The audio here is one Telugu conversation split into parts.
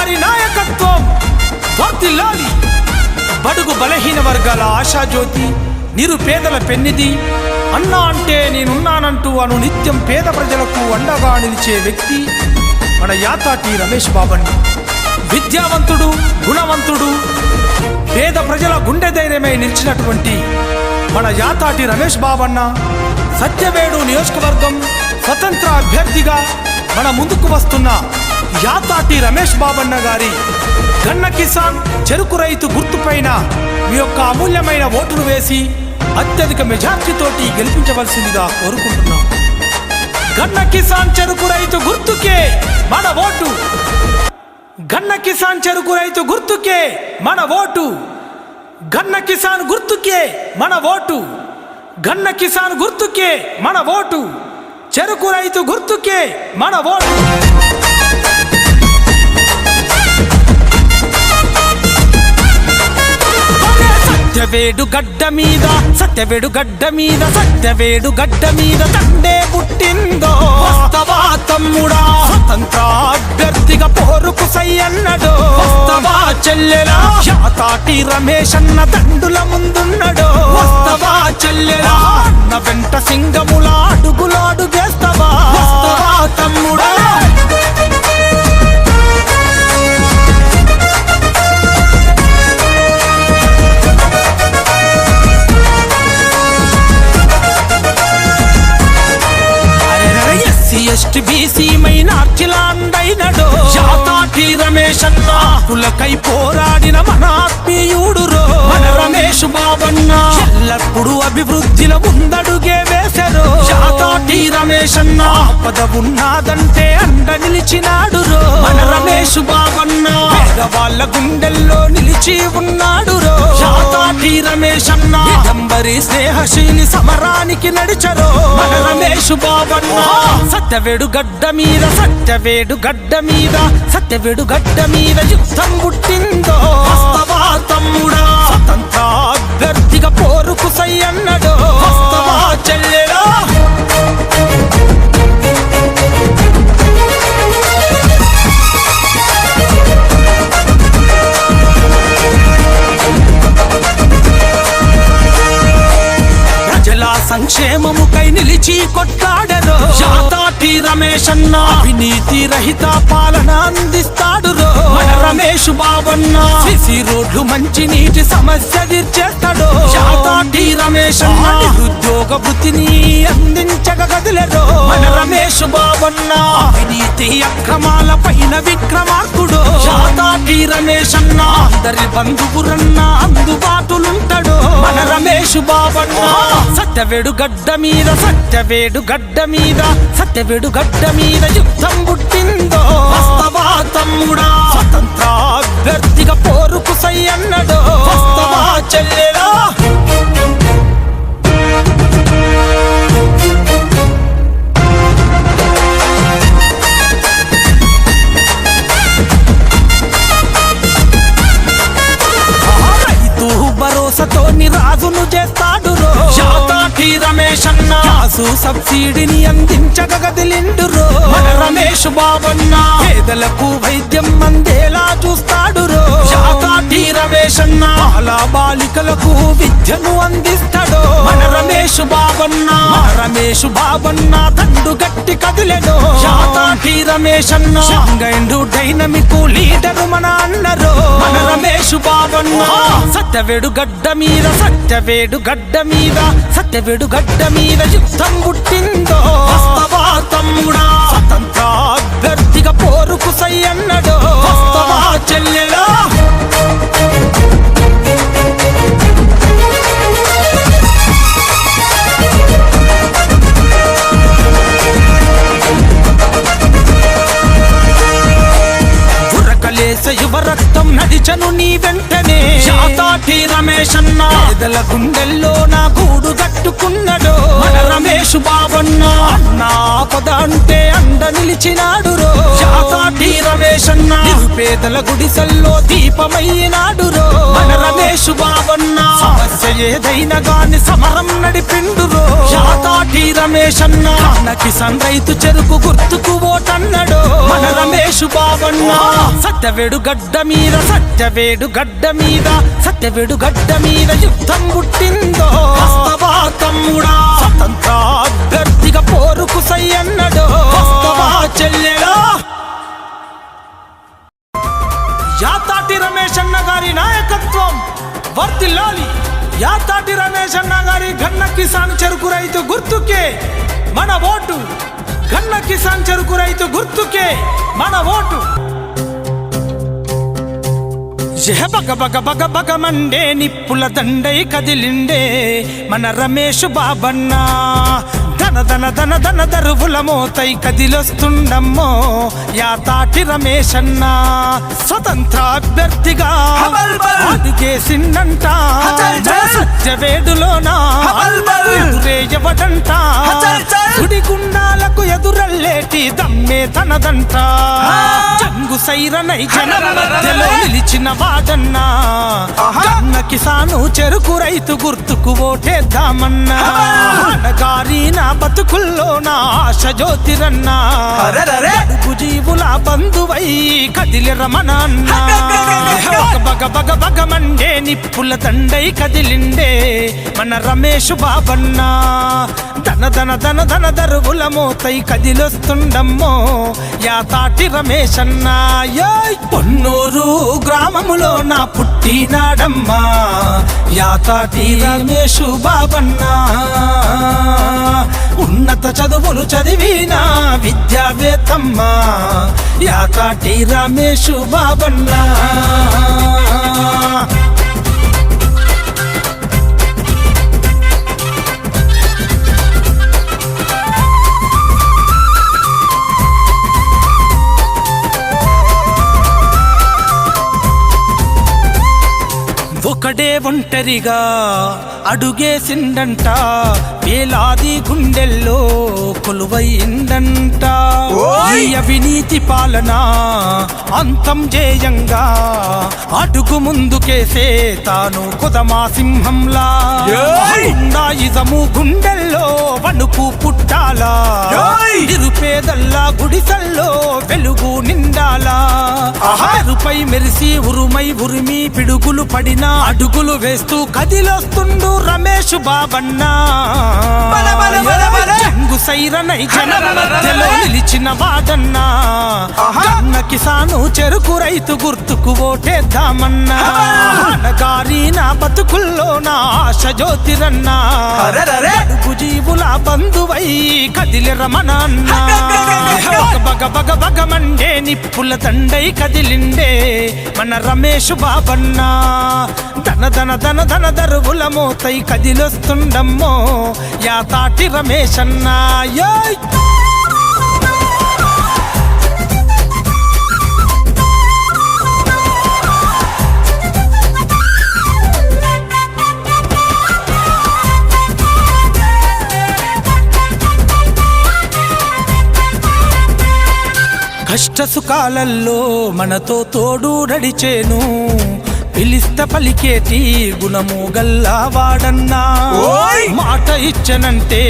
గారి నాయకత్వం వర్ధిల్లాలి. బడుగు బలహీన వర్గాల ఆశాజ్యోతి, నిరుపేదల పెన్నిధి, అన్నా అంటే నేనున్నానంటూ నిత్యం పేద ప్రజలకు అండగా నిలిచే వ్యక్తి మన యాతాటి రమేష్ బాబన్న. విద్యావంతుడు, గుణవంతుడు, పేద ప్రజల గుండె ధైర్యమై నిలిచినటువంటి మన యాతాటి రమేష్ బాబన్న సత్యవేడు నియోజకవర్గం స్వతంత్ర అభ్యర్థిగా మన ముందుకు వస్తున్న యాతాటి రమేష్ బాబన్న గారి గన్న కిసాన్ చెరుకు రైతు గుర్తుపైన మీ యొక్క అమూల్యమైన ఓటును వేసి అత్యధిక మెజార్టీతోటి గెలిపించవలసిందిగా కోరుకుంటున్నాం. గన్న కిసాన్ చెరుకు రైతు గుర్తుకే మన ఓటు. గన్న కిసాన్ చెరుకు రైతు గుర్తుకే మన ఓటు. గన్న కిసాన్ గుర్తుకే మన ఓటు. గన్న కిసాన్ గుర్తుకే మన ఓటు. చెరుకు రైతు గుర్తుకే మన ఓటు. సత్యవేడు గడ్డ మీద, సత్యవేడు గడ్డ మీద, సత్యవేడు గడ్డ మీద తండే పుట్టిందో. వస్తవా తమ్ముడా స్వతంత్ర అభ్యర్థిగా పోరుకు సై అన్నడో. వస్తవా చెల్లెలా యాతాటి రమేష్ అన్న దండుల ముందున్నడో. వస్తవా చెల్లెలా అన్న వెంట సింగముల అడుగులో అడుగేస్తవా. వస్తవా తమ్ముడా ఎస్టీ బీసీ మైనార్టీలాండైనడో. యాతాటి రమేష్ అన్న హక్కులకై పోరాడిన మన ఆత్మీయుడురో. మన రమేష్ బాబన్న ఎల్లప్పుడూ అభివృద్ధిలో ముందడుగే వేశారో. యాతాటి రమేష్ అన్న ఆపద ఉన్నదంటే అండ నిలిచినాడురో. మన రమేష్ బాబన్న పేదవాళ్ళ గుండెల్లో నిలిచి ఉన్నాడురో. యాతాటి రమేష్ అన్న దంబరి స్నేహశీలి సమరానికి నడిచరో. మన రమేష్ బాబన్న సత్యవేడు గడ్డ మీద, సత్యవేడు గడ్డ మీద, సత్యవేడు గడ్డ మీద యుద్ధం పుట్టిందో. వస్తవా తమ్ముడా స్వతంత్ర అభ్యర్థిగా పోరుకు సై అన్నడో. వస్తవా చెల్లెలా సంక్షేమముకై నిలిచి కొట్లాడరో. యాతాటి రమేష్ అన్న అవినీతి రహిత పాలన అందిస్తాడురో. మన రమేష్ బాబన్న సిసి రోడ్లు మంచి నీటి సమస్య తీర్చేస్తాడో. యాతాటి రమేష్ అన్న నిరుద్యోగ వృత్తిని అందించగ గదిలెరో. మన రమేష్ బాబన్న అవినీతి అక్రమాల పైన విక్రమార్కుడో. యాతాటి రమేష్ అన్న అందరి బంధువురన్న అందుబాటులుంటాడో. మన రమేష్ బాబన్న సత్యవేడు గడ్డ మీద, సత్యవేడు గడ్డ మీద, సత్యవేడు గడ్డ మీద యుద్ధం పుట్టిందో. వస్తవా తమ్ముడా స్వతంత్ర అభ్యర్థిగా పోరుకు సై అన్నడో. వస్తవా చెల్లెలా భరోసాతో రాజును చేస్తాడురో. యాతాటి రమేష్ అన్న గ్యాసు సబ్సిడీని అందించగ గదిలిండురో. మన రమేష్ బాబన్న పేదలకు వైద్యం అందేలా చూస్తాడురో. యాతాటి రమేష్ అన్న బాల బాలికలకు విద్యను అందిస్తాడో. మన రమేష్ బాబన్న, రమేష్ బాబన్న దండు గట్టి కదిలెడో. యాతాటి రమేష్ అన్న యంగ్ డైనమిక్ లీడరు మన అన్నరో. మన రమేష్ బాబన్న సత్యవేడు గడ్డ మీద, సత్యవేడు గడ్డ మీద, సత్యవేడు గడ్డ మీద యుద్ధం పుట్టిందో. వస్తవా తమ్ముడా స్వతంత్ర అభ్యర్థిగా పోరుకు సై అన్నడో. వస్తవా చెల్లెలా యువ రక్తం నడిచను నీ వెంటనే. యాతాటి రమేష్ అన్న పేదల గుండెల్లో నా గూడు కట్టుకున్నడో. మన రమేష్ బాబన్న అన్న ఆపద అంటే అండ నిలిచినాడురో. యాతాటి రమేష్ అన్న నిరుపేదల గుడిసెల్లో దీపమైనాడురో. మన రమేష్ బాబన్న సమస్య ఏదైనా గాని సమరం నడిపిండురో. యాతాటి రమేష్ అన్న గన్న కిసాన్ రైతు చెరుకు గుర్తుకు ఓటన్నడో. మన రమేష్ బాబన్న సత్యవేడు సత్యవేడు గడ్డ మీద యుద్ధం పుట్టిందో తమ్ముడా స్వతంత్ర అభ్యర్థిగా పోరుకు సై అన్నడో చెల్లెడా యాతాటి రమేష్ అన్న గారి నాయకత్వం వర్ధిల్లాలి. యాతాటి రమేష్ అన్న గారి ఘన కిసాన్ చెరుకు రైతు గుర్తుకే మన ఓటు. ఘన కిసాన్ చెరుకు రైతు గుర్తుకే మన ఓటు. బగ బగ బగ బగ మండే నిప్పుల దండై కదిలిండే మన రమేష్ బాబన్న. ధన ధన ధన ధన దరువుల మోతై కదిలొస్తుండమ్మో యాతాటి రమేష్ అన్న. స్వతంత్ర అభ్యర్థిగా అడుగేసిందంట సత్యవేడులోనా ఎదురేయవడంట. గుడిగుండాలకు ఎదురల్లేటి దమ్మే తనదంట. జంగు సైరనై జనం మధ్యలో నిలిచిన వాడన్నా. ఘన కిసాను చెరుకు రైతు గుర్తుకు ఓటేద్దామన్నా. గారి నా బతుకుల్లో నా ఆశ జ్యోతిరన్నా. అడుగు జీవుల బంధువై కదిలి రమణ అన్నా. బగ బగ బగ మండే నిప్పుల దండై కదిలిండే మన రమేష్ బాబన్న. ధన ధన ధన ధన దరువుల మోతై కదిలొస్తుండమ్మో యాతాటి రమేష్ అన్న. పొన్నూరు గ్రామములో నా పుట్టినాడమ్మా యాతాటి రమేష్ బాబన్న. ఉన్నత చదువులు చదివిన విద్యావేత్తమ్మా యాతాటి రమేష్ బాబన్న. ఒకడే ఒంటరిగా అడుగేసిందంట వేలాది గుండెల్లో కొలువైందంట. ఈ అవినీతి పాలన అంతం జేయంగా అడుగు ముందుకేసే తాను కొదమా సింహంలా. ఇజము గుండెల్లో వణుకు పుట్టాలా. నిరుపేదల్లా గుడిసల్లో వెలుగు నిండాలా. అరుపై మెరిసి ఉరుమై ఉరిమి పిడుగులు పడిన అడుగులు వేస్తూ కదిలొస్తుండు రమేష్ బాబన్న. జంగు సైరనై జనం మధ్యలో నిలిచిన వాడన్నా. ఘన కిసాను చెరుకు రైతు గుర్తుకు ఓటేద్దామన్నా. గారి నా బతుకుల్లో నా ఆశ జ్యోతిరన్నా. అడుగు జీవుల బంధువై కదిలి రమణ అన్నా. బగ బగ బగ మండే నిప్పుల దండై కదిలిండే మన రమేష్ బాబన్న. ధన ధన ధన ధన దరువుల మోతై కదిలొస్తుండమ్మో యాతాటి రమేష్ అన్న. కష్ట సుఖాలల్లో మనతో తోడు నడిచేను పిలిస్త పలికేటి గుణము గల్లావాడన్నా. మాట ఇచ్చనంటే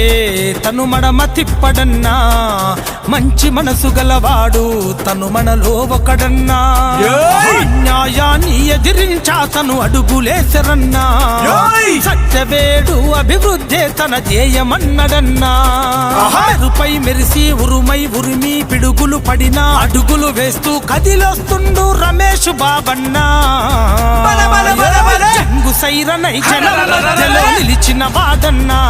తను మడమ తిప్పడన్నా. మంచి మనసు గలవాడు తను మనలో ఒకడన్నా. న్యాయాన్ని ఎదిరించా తను అడుగులేసరన్నా. సత్యవేడు అభివృద్ధి తన ధ్యేయమన్నడన్నా. పై మెరిసి ఉరుమై ఉరిమి పిడుగులు పడిన అడుగులు వేస్తూ కదిలొస్తుండు రమేష్ బాబన్నా. జంగు సైరనై జనం మధ్యలో నిలిచిన వాడన్నా.